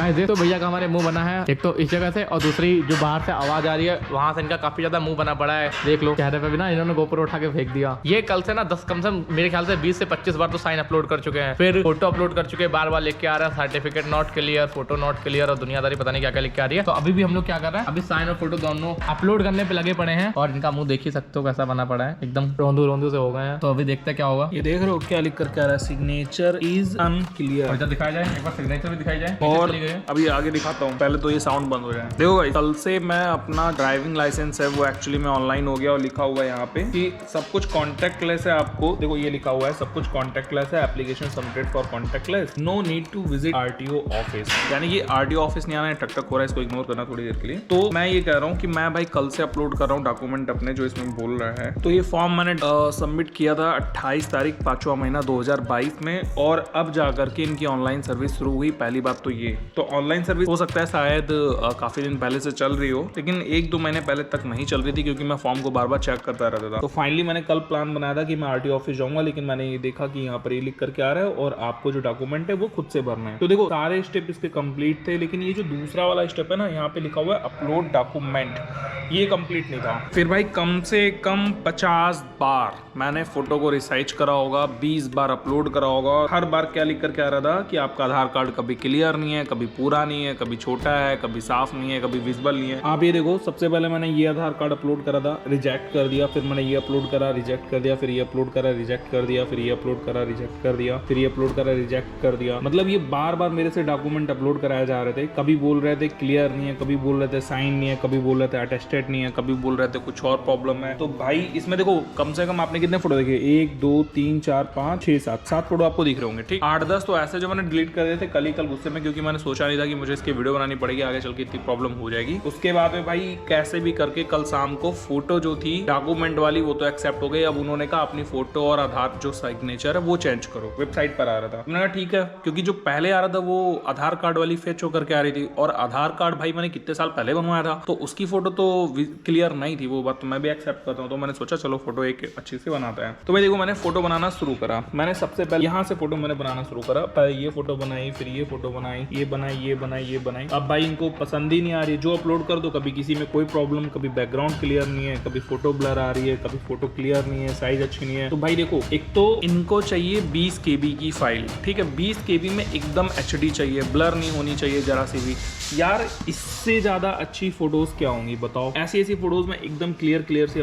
Guys देख तो भैया का हमारे मुंह बना है, एक तो इस जगह से और दूसरी जो बाहर से आवाज आ रही है वहां से इनका काफी ज्यादा मुंह बना पड़ा है। देख लो चेहरे पे भी ना इन्होंने गोप्रो उठा के फेंक दिया। ये कल से ना 10 कम से कम मेरे ख्याल से 20 से 25 बार तो साइन अपलोड कर चुके हैं, फिर फोटो अपलोड कर चुके हैं, बार बार लिख के आ रहा है certificate not clear, photo not clear और दुनियादारी पता नहीं क्या क्या लिख के आ रही है। तो अभी भी हम लोग क्या कर रहे हैं, अभी साइन और फोटो दोनों अपलोड करने पे लगे पड़े हैं और इनका मुंह देख ही सकते हो कैसा बना पड़ा है, एकदम रोंदू रोंदू से हो गए हैं। तो अभी देखते हैं क्या होगा। ये देख रहे हो क्या लिख कर क्या आ रहा है, सिग्नेचर इज अनक्लियर। और दिखाया जाए एक बार सिग्नेचर भी दिखाई जाए और अभी आगे दिखाता हूँ, पहले तो ये साउंड बंद हो जाए। देखो भाई कल से मैं अपना ड्राइविंग लाइसेंस है वो एक्चुअली में ऑनलाइन हो गया और लिखा हुआ है यहाँ पे कि सब कुछ कॉन्टेक्टलेस है। आपको देखो ये लिखा हुआ है सब कुछ कॉन्टेक्टलेस है, application submitted for contactless, no need to visit RTO office. यानी कि आरटीओ ऑफिस नहीं आना है, टक टक हो रहा है, इसको इग्नोर करना थोड़ी देर के लिए। तो मैं ये कह रहा हूँ कि मैं भाई कल से अपलोड कर रहा हूँ डॉक्यूमेंट अपने जो इसमें बोल रहा है। तो ये फॉर्म मैंने सबमिट किया था 28 तारीख 5वां महीना 2022 में और अब जाकर के इनकी ऑनलाइन सर्विस शुरू हुई। पहली बात तो ये, तो ऑनलाइन सर्विस हो सकता है शायद काफी दिन पहले से चल रही हो, लेकिन 1-2 महीने पहले तक नहीं चल रही थी क्योंकि मैं फॉर्म को बार बार चेक करता रहता था। तो फाइनली मैंने कल प्लान बनाया था कि मैं आरटीओ ऑफिस जाऊंगा, लेकिन मैंने ये देखा कि यहाँ पर ये लिख करके आ रहा है और आपको जो डॉक्यूमेंट है वो खुद से भरना है। तो देखो सारे स्टेप इसके कंप्लीट थे, लेकिन ये जो दूसरा वाला स्टेप है ना, यहाँ पे लिखा हुआ है अपलोड डॉक्यूमेंट, ये कंप्लीट नहीं था। फिर भाई कम से कम 50 बार मैंने फोटो को रिसाइज करा होगा, 20 बार अपलोड करा होगा। हर बार क्या लिख कर क्या रहा था कि आपका आधार कार्ड कभी क्लियर नहीं है, कभी पूरा नहीं है, कभी छोटा है, कभी साफ नहीं है, कभी विजिबल नहीं है। आप ये देखो सबसे पहले मैंने ये आधार कार्ड अपलोड करा था, रिजेक्ट कर दिया, फिर मैंने ये अपलोड करा, रिजेक्ट कर दिया, फिर ये अपलोड करा, रिजेक्ट कर दिया, फिर ये अपलोड करा, रिजेक्ट कर दिया, फिर ये अपलोड करा, रिजेक्ट कर दिया। मतलब ये बार बार मेरे से डॉक्यूमेंट अपलोड कराए जा रहे थे। कभी बोल रहे थे क्लियर नहीं है, कभी बोल रहे थे साइन नहीं है, कभी बोल रहे थे अटेस्टेड नहीं है, कभी बोल रहे थे कुछ और प्रॉब्लम है। तो भाई इसमें देखो कम से कम आपने कितने फोटो देखे, 1 2 3 4 5 6 7 फोटो आपको दिख रहे होंगे, ठीक। 8-10 तो ऐसे जो मैंने डिलीट कर दिए थे कल ही कल गुस्से में, क्योंकि मैंने सोचा नहीं था कि मुझे इसकी वीडियो बनानी पड़ेगी, आगे चल के इतनी प्रॉब्लम हो जाएगी। उसके बाद में भाई कैसे भी करके कल शाम को फोटो जो थी डॉक्यूमेंट वाली वो तो एक्सेप्ट हो गई। अब उन्होंने कहा अपनी फोटो और आधार जो सिग्नेचर है वो चेंज करो, वेबसाइट पर आ रहा था। मैंने कहा ठीक है, क्योंकि जो पहले आ रहा था वो आधार कार्ड वाली फेच होकर के आ रही थी और आधार कार्ड भाई मैंने कितने साल पहले बनवाया था, तो उसकी फोटो तो क्लियर नहीं थी, वो बात तो मैं भी एक्सेप्ट करता हूँ। तो मैंने सोचा चलो फोटो एक अच्छी से बनाता है। तो भाई देखो मैंने फोटो बनाना शुरू करा। मैंने सबसे पहले यहाँ से फोटो मैंने बनाना शुरू करा, पहले ये फोटो बनाई, फिर ये फोटो बनाई, ये बनाई, ये बनाई, ये बनाई। अब भाई इनको पसंद ही नहीं आ रही, जो अपलोड कर दो कभी किसी में कोई प्रॉब्लम, कभी बैकग्राउंड क्लियर नहीं है, कभी फोटो ब्लर आ रही है, कभी फोटो क्लियर नहीं है, साइज अच्छी नहीं है। तो भाई देखो एक तो इनको चाहिए 20 KB की फाइल, ठीक है, 20 KB में एकदम HD चाहिए, ब्लर नहीं होनी चाहिए जरा सी भी। यार इससे ज्यादा अच्छी फोटोज क्या होंगी बताओ। ऐसी ऐसी फोटोज में एकदम क्लियर से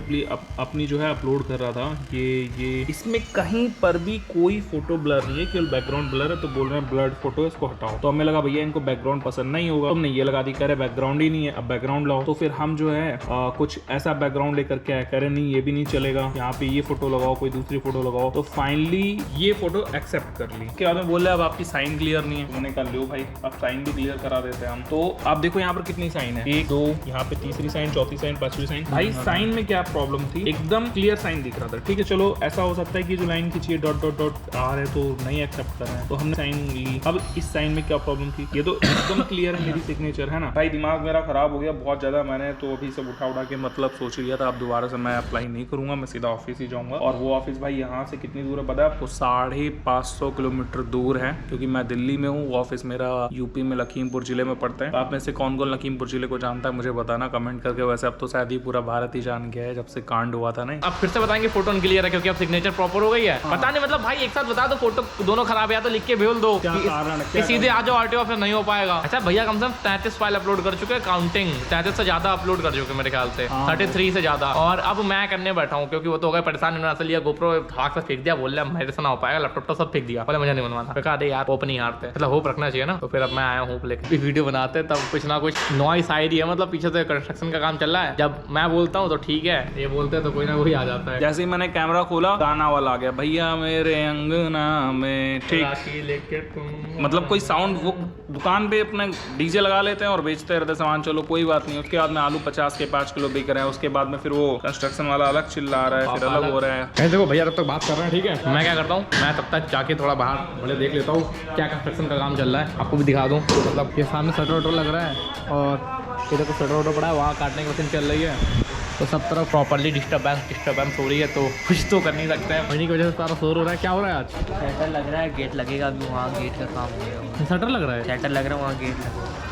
अपनी जो है अपलोड कर रहा था। ये इसमें कहीं पर भी कोई फोटो ब्लर नहीं है, केवल बैकग्राउंड ब्लर है। तो बोल रहे हैं ब्लर्ड फोटो, इसको हटाओ। तो हमें लगा भैया इनको बैकग्राउंड पसंद नहीं होगा, तुमने ये लगा दी, कह रहे बैकग्राउंड ही नहीं है, अब बैकग्राउंड लाओ। तो फिर हम जो है कुछ ऐसा बैकग्राउंड लेकर के कह रहे नहीं ये भी नहीं चलेगा, यहाँ पे ये फोटो लगाओ, कोई दूसरी फोटो लगाओ। तो फाइनली ये फोटो एक्सेप्ट कर ली। उसके बाद में बोल रहे अब आपकी साइन क्लियर नहीं है। उन्होंने कहा लो भाई अब साइन भी क्लियर करा देते हैं हम। तो आप देखो यहाँ पर कितनी साइन है, 1 2, यहाँ पे तीसरी साइन, चौथी साइन, 5वीं साइन। भाई साइन में क्या प्रॉब्लम थी, एकदम क्लियर साइन दिख रहा था। ठीक है चलो ऐसा हो सकता है कि जो लाइन खींची है डॉट डॉट डॉट आ रहे तो नहीं एक्सेप्ट कर रहे हैं, तो हमने साइन ली। अब इस साइन में क्या प्रॉब्लम थी, ये तो एकदम क्लियर है मेरी सिग्नेचर है ना। भाई दिमाग मेरा खराब हो गया बहुत ज्यादा। मैंने तो अभी सब उठा के मतलब सोच लिया था अब दोबारा से मैं अप्लाई नहीं करूंगा, मैं सीधा ऑफिस ही जाऊंगा। और वो ऑफिस भाई यहाँ से कितनी दूर है पता है आपको, 550 किलोमीटर दूर है, क्योंकि मैं दिल्ली में हूँ, वो ऑफिस मेरा यूपी में लखीमपुर जिले में पड़ता है। आप में से कौन कौन लखीमपुर जिले को जानता है मुझे बताना कमेंट करके। वैसे अब तो शायद ही पूरा भारत ही जान गया है जब से कांड हुआ था ना। अब फिर से बताएंगे फोटो क्लियर है क्योंकि अब सिग्नेचर प्रॉपर हो गई है। पता नहीं मतलब भाई एक साथ बता दो, फोटो दोनों खराब है तो लिख के भेज दो कि सीधे आ जाओ आरटीओ ऑफिस, नहीं हो पाएगा। अच्छा भैया कम से कम 33 फाइल अपलोड कर चुके हैं, काउंटिंग 33 से ज्यादा अपलोड कर चुके मेरे ख्याल से, 33 से ज्यादा। और अब मैं करने बैठा हूँ क्योंकि वो तो हो गए परेशान, इन्होंने लिया गोप्रो भाग से फेंक दिया, बोल रहा मेरे से ना हो पाएगा, लैपटॉप तो सब फेंक दिया, बोले मुझे नहीं बनवाना। कहा अरे यार होप नहीं हारते, मतलब होप रखना चाहिए ना। तो फिर अब मैं आया हूँ लेकर वीडियो बनाते, तब कुछ ना कुछ नॉइस आ रही है, मतलब पीछे से कंस्ट्रक्शन का काम चल रहा है। जब मैं बोलता हूँ तो ठीक है, ये बोलते हैं तो कोई ना कोई आ जाता है। जैसे ही मैंने कैमरा खोला गाना वाला आ गया, भैया मेरे अंगना में, ठीक मतलब कोई साउंड। वो दुकान पे अपने डीजे लगा लेते हैं और बेचते रहते सामान, चलो कोई बात नहीं। उसके बाद में आलू 50 के 5 किलो बिक रहे हैं, उसके बाद में फिर वो कंस्ट्रक्शन वाला अलग चिल्ला रहा है, फिर अलग हो रहा है। देखो भैया तब तक बात कर रहे हैं, ठीक है मैं क्या करता हूँ, मैं तब तक जाके थोड़ा बाहर भले देख लेता हूँ क्या कंस्ट्रक्शन का काम चल रहा है, आपको भी दिखा दूँ। मतलब ये सामने शटर वटर लग रहा है और इधर को शटर वटर पड़ा है, वहाँ काटने की मशीन चल रही है, तो सब तरफ प्रॉपर्ली डिस्टर्बेंस हो रही है। तो कुछ तो कर नहीं सकते हैं, उन्हीं की वजह से सारा शोर हो रहा है। क्या हो रहा है आज? शटर लग रहा है, गेट लगेगा अभी, वहाँ गेट का काम हो रहा है। शटर लग रहा है, शटर लग रहा है, वहाँ गेट लग रहा है।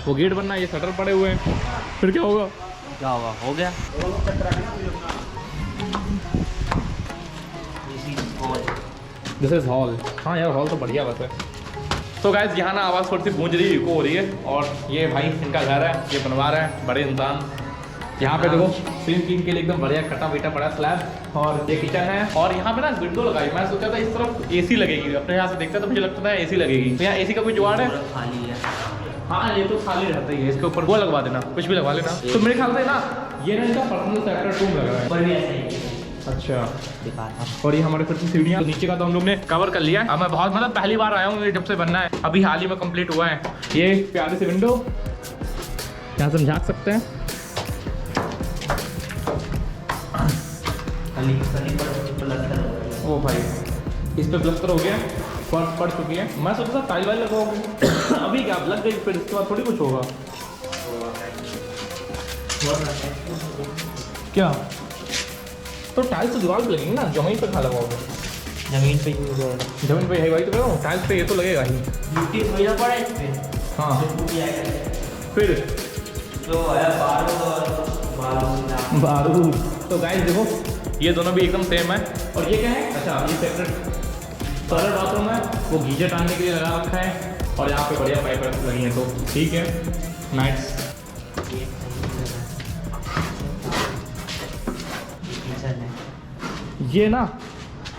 वो गेट बनना है, ये शटर पड़े हुए हैं, फिर क्या होगा? क्या होगा? हो गया। This is hall. हाँ यार हॉल तो बढ़िया बस है। तो गाइस यहाँ ना आवाज़ थोड़ी सी गूंज रही इको हो रही है, और ये भाई इनका घर है, ये बनवा रहे हैं बड़े इंसान। यहाँ पे देखो स्क्रीन क्लीन के लिए एकदम बढ़िया कटा बीटा पड़ा स्लैब, और ये किचन है, और यहाँ पे ना विंडो लगाई। मैं सोचा था इस तरफ एसी लगेगी, अपने यहाँ से देखता तो मुझे लगता था एसी लगेगी। तो यहाँ एसी का कोई जुगाड़ है? खाली है। हाँ ये तो खाली रहता ही है, इसके ऊपर वो लगवा देना, कुछ भी लगवा लेना। तो मेरे ख्याल से ना ये ना इनका पर्सनल सेपरेट रूम लग रहा है। ऊपर भी ऐसा ही है। अच्छा, दिखाता। और ये हमारे फिर से सीढ़ियाँ, तो नीचे का तो हम लोग ने कवर कर लिया है। अब मैं बहुत मतलब पहली बार आया हूँ, ये जब से बनना है अभी हाल ही में कंप्लीट हुआ है। ये प्यारी सी विंडो, यहाँ से हम झाँक सकते हैं। ओ भाई इस पे प्लस्तर हो गया, फर्श पड़ चुकी है। मैं सोचा था टाइल वाइल लगवाओगे अभी क्या लग गई, फिर इसके बाद थोड़ी कुछ होगा क्या? तो टाइल्स तो दीवार पे लगेंगे ना, जमीन पे कहाँ लगाओगे? जमीन पे यूज हो रहा है। जमीन पे है वही तो कह रहा हूँ, टाइल्स पे ये तो लगेगा ही। मिट्टी धोना पड़ा है इस पे। हाँ फिर जो है बारूद। तो गाइस देखो ये दोनों भी एकदम सेम है, और ये क्या है? अच्छा ये सेपरेट टॉयलेट बाथरूम है, वो गीजर टांगने के लिए लगा रखा है, और यहाँ पे बढ़िया पाइप लगी है, तो ठीक है नाइस। ये ना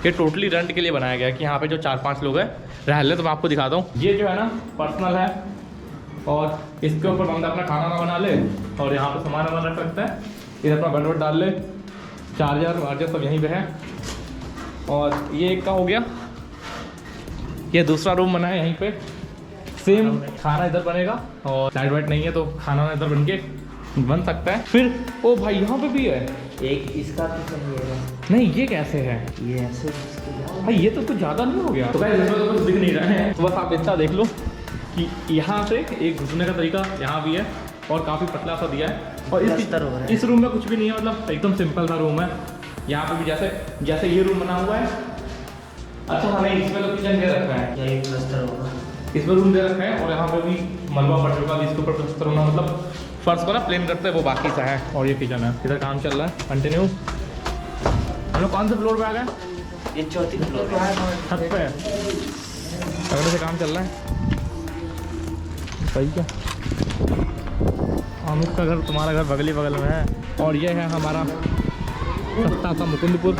ये टोटली रेंट के लिए बनाया गया है कि यहाँ पे जो 4-5 लोग हैं रह ले। तो मैं आपको दिखाता हूँ, ये जो है ना पर्सनल है, और इसके ऊपर बंदा अपना खाना ना बना ले, और यहाँ पे सामान वामान रख सकता है, इधर अपना बेड वेड डाल ले, चार्जर वार्जर सब यहीं पे है। और ये एक का हो गया, ये दूसरा रूम बना है यहीं पे, सेम खाना इधर बनेगा, और लाइट वाइट नहीं है तो खाना इधर बन के बन सकता है। फिर ओ भाई यहाँ पे भी है एक, इसका तो सही है। नहीं ये कैसे है? ये ऐसे भाई ये तो कुछ ज़्यादा नहीं हो गया? तो भाई इसमें तो कुछ दिख नहीं रहा है, तो बस आप इतना देख लो कि यहाँ से एक घुसने का तरीका यहाँ भी है, और काफ़ी पतला सा दिया है, और इस रूम में कुछ भी नहीं है, मतलब एकदम सिंपल सा रूम है। यहाँ पे भी जैसे ये रूम बना हुआ है। अच्छा हाँ नहीं, इसमें तो किचन दे रखा है, यही प्लास्टर होगा। इसमें रूम दे रखा है, और यहाँ पे भी मलबा पड़ चुका है, इसके ऊपर प्लास्टर होना मतलब फर्श को ना प्लेन करते हैं वो बाकी सा है। और ये किचन है, इधर काम चल रहा है कंटिन्यू। हम लोग कौन से फ्लोर पे आ गए? ये चौथी फ्लोर पे है, छत पे अगले से काम चल रहा है। सही क्या? अमित का घर, तुम्हारा घर बगल में है, और ये है हमारा सस्ता सा मुकुंदपुर।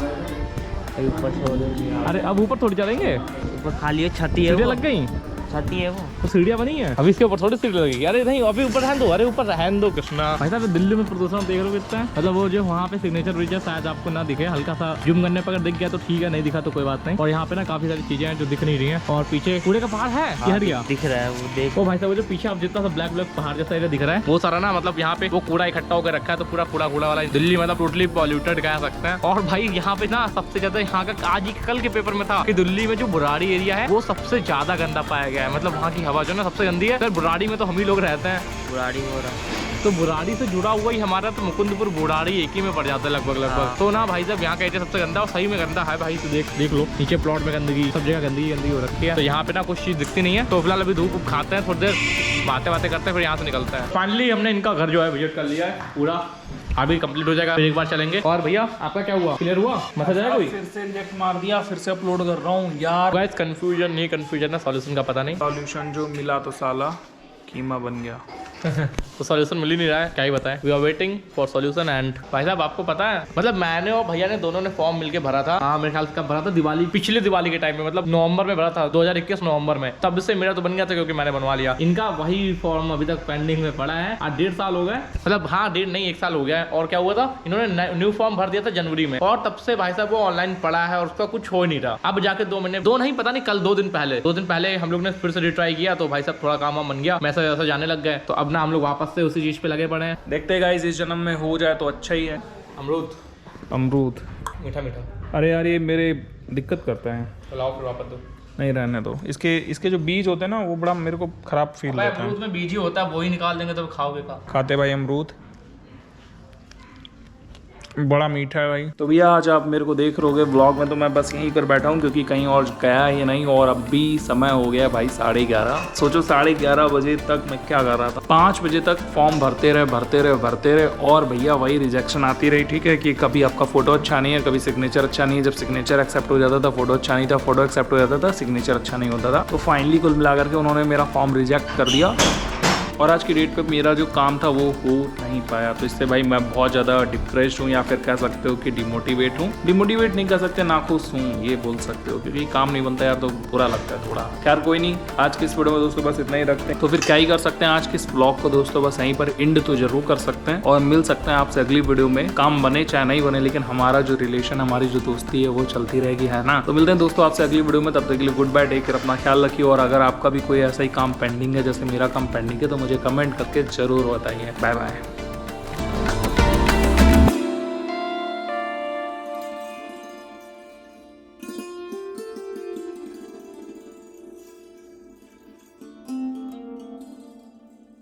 अरे अब ऊपर थोड़ी चलेंगे, ऊपर खाली है, छती है, सीढ़ियाँ लग गई, छती है वो, तो सीढ़ियाँ बनी है। अभी इसके ऊपर थोड़ी सीढ़ी लगेगी। अरे नहीं अभी ऊपर रहने दो, अरे ऊपर रहने दो कृष्णा। भाई साहब दिल्ली में प्रदूषण देख रहे हो कितना है, मतलब वो जो वहाँ पे सिग्नेचर ब्रिज है शायद आपको ना दिखे, हल्का सा जूम करने पर अगर दिख गया तो ठीक है, नहीं दिखा तो कोई बात नहीं। और यहाँ पे ना काफी सारी चीजें हैं जो दिख नहीं रही है, और पीछे कूड़े का पहाड़ है, ये हट गया दिख रहा है वो, देखो वो भाई साहब वो जो पीछे आप जितना सा ब्लैक ब्लैक पहाड़ जैसा एरिया दिख रहा है, वो सारा ना मतलब यहाँ पे वो कूड़ा इकट्ठा होकर रखा है, तो पूरा कूड़ा वाला दिल्ली मतलब टोटली पॉल्यूटेड कह सकते हैं। और भाई यहाँ पे ना सबसे ज्यादा यहाँ का आज ही कल के पेपर में था कि दिल्ली में जो बुराड़ी एरिया है वो सबसे ज्यादा गंदा पाया गया है, मतलब वहाँ की हवा जो ना सबसे गंदी है। फिर बुराड़ी में तो हम ही लोग रहते हैं, बुराड़ी हो रहा है, तो बुराड़ी से जुड़ा हुआ ही हमारा तो मुकुंदपुर बुराड़ी एक ही में पड़ जाता है लगभग। तो ना भाई साहब यहाँ का एरिया सबसे गंदा, और सही में गंदा है भाई। तो देख लो नीचे प्लॉट में गंदगी, सब जगह गंदगी हो रखी है। तो यहाँ पे ना कुछ चीज़ दिखती नहीं है, तो फिलहाल अभी धूप खाते हैं, थोड़ी देर बातें करते हैं, फिर यहाँ से निकलते हैं। फाइनली हमने इनका घर जो है विजिट कर लिया है पूरा, अभी कंप्लीट हो जाएगा, फिर एक बार चलेंगे। और भैया आपका क्या हुआ, क्लियर हुआ? मैसेज आया कोई? फिर से रिजेक्ट मार दिया, फिर से अपलोड कर रहा हूँ यार। गाइस कंफ्यूजन नहीं, कंफ्यूजन है, सॉल्यूशन का पता नहीं। सॉल्यूशन जो मिला तो साला कीमा बन गया। तो सॉल्यूशन मिल ही नहीं रहा है, क्या ही बताएं। We are waiting for solution. And भाई साहब आपको पता है मतलब मैंने और भैया ने दोनों ने फॉर्म मिलके भरा था। हाँ मेरे ख्याल से कब भरा था, दिवाली, पिछले दिवाली के टाइम में, मतलब नवंबर में भरा था, 2021 नवंबर में। तब से मेरा तो बन गया था क्योंकि मैंने बनवा लिया। इनका वही फॉर्म अभी तक पेंडिंग में पड़ा है, आज 1.5 साल हो गए, मतलब हाँ 1.5 साल हो गया है। और क्या हुआ था, इन्होंने न्यू फॉर्म भर दिया था जनवरी में, और तब से भाई साहब वो ऑनलाइन पड़ा है और उसका कुछ हो नहीं रहा। अब जाके 2 महीने, 2 नहीं पता नहीं, कल 2 दिन पहले हम लोग ने फिर से रिट्राई किया, तो भाई साहब थोड़ा काम बन गया, मैसेज वैसा जाने लग गए। तो अब ना हम लोग वापस से उसी चीज पे लगे पड़े हैं। देखते गाइस इस जन्म में हो जाए तो अच्छा ही है। अमरूद मीठा। अरे यार ये मेरे दिक्कत करता है, चलाओ फिर वापस दो। नहीं रहने दो। इसके जो बीज होते हैं ना वो बड़ा मेरे को खराब फील होता है। अमरूद में बीज ही होता है, वो ही निकाल देंगे तो खाओगे का? खाते भाई अमरूद। बड़ा मीठा है भाई। तो भैया आज आप मेरे को देख रहोगे ब्लॉग में, तो मैं बस यहीं पर बैठा हूँ क्योंकि कहीं और गया ही नहीं। और अभी समय हो गया भाई 11:30। सोचो 11:30 बजे तक मैं क्या कर रहा था। 5 बजे तक फॉर्म भरते रहे और भैया वही रिजेक्शन आती रही। ठीक है कि कभी आपका फोटो अच्छा नहीं है, कभी सिग्नेचर अच्छा नहीं है। जब सिग्नेचर एक्सेप्ट हो जाता था फोटो अच्छा नहीं था, फोटो एक्सेप्ट हो जाता था सिग्नेचर अच्छा नहीं होता था। तो फाइनली कुल मिलाकर के उन्होंने मेरा फॉर्म रिजेक्ट कर दिया और आज की डेट पे मेरा जो काम था वो हो नहीं पाया। तो इससे भाई मैं बहुत ज़्यादा डिप्रेस्ड हूँ, या फिर कह सकते हो कि डिमोटिवेट हूँ। डिमोटिवेट नहीं कह सकते, नाखुश हूँ ये बोल सकते हो, क्योंकि काम नहीं बनता यार तो बुरा लगता है थोड़ा। खैर कोई नहीं, आज की इस वीडियो में दोस्तों बस इतना ही रखते हैं। तो फिर क्या ही कर सकते हैं, आज के इस ब्लॉग को दोस्तों बस यहीं पर एंड तो जरूर कर सकते हैं और मिल सकते हैं आपसे अगली वीडियो में। काम बने चाहे नहीं बने, लेकिन हमारा जो रिलेशन, हमारी जो दोस्ती है वो चलती रहेगी, है ना। तो मिलते हैं दोस्तों आपसे अगली वीडियो में, तब तक के लिए गुड बाय, टेक केयर, अपना ख्याल रखिए। और अगर आपका भी कोई ऐसा ही काम पेंडिंग है जैसे मेरा काम पेंडिंग है तो मुझे कमेंट करके जरूर बताइए। Bye bye.